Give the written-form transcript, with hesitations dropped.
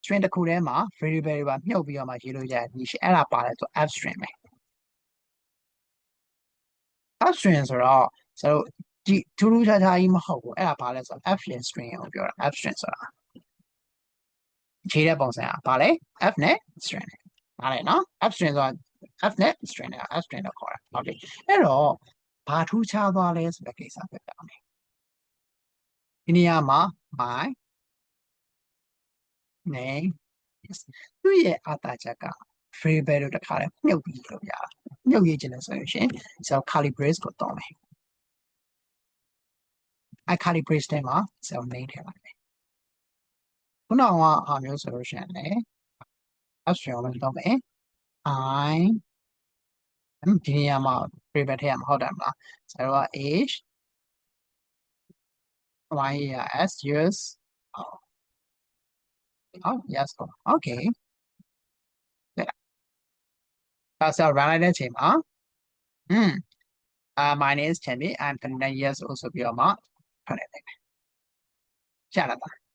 string တစ်ခုထဲမှာ variable တွေပါမြုပ်ပြီးတော့မှရေးလို့ရတယ်ဒီအဲ့ဒါပါတယ်ဆို f string ပဲ f string ဆိုတော့ကျွန်တော်ဒီထူးထူးခြားခြားကြီးမဟုတ်ဘူးအဲ့ဒါဘာလဲဆိုတော့ f string ကိုပြောတာ f string ဆိုတာခြေတဲ့ပုံစံอ่ะဘာလဲ f နဲ့ string နဲ့ဗါလဲเนาะ f string ဆိုတာ f နဲ့ string နဲ့ f string တော့ခေါ်တာဟုတ်တယ်အဲ့တော့ဘာထူးခြားသွားလဲဆိုတဲ့ကိစ္စပြပြမယ်ဒီနေရာမှာ my name is သူ့ရဲ့အတားချက်က variable လို့တခါလဲမြုပ်ပြီးလို့ရတာမြုပ်ရေးခြင်းလို့ဆိုလို့ရှိရင်ကျွန်တော် curly brace ကိုတောင်းမယ်အဲ့ curly brace ထဲမှာကျွန်တော် name ထည့်လိုက်မယ်ခုနကအားမျိုးဆိုလို့ရှိရင်လည်း f string ကိုလည်းတောင်းမယ် I ဒီနေရာမှာ variable ထည့်ရမှာဟုတ်တယ်မလားကျွန်တော်က age y s years oh yes okay ဒါဆို run လိုက်တဲ့အချိန်မှာmy name is Timmy I'm 29 years old ဆိုပြီးတော့မှထွက်နေတယ်ရှာလာတာ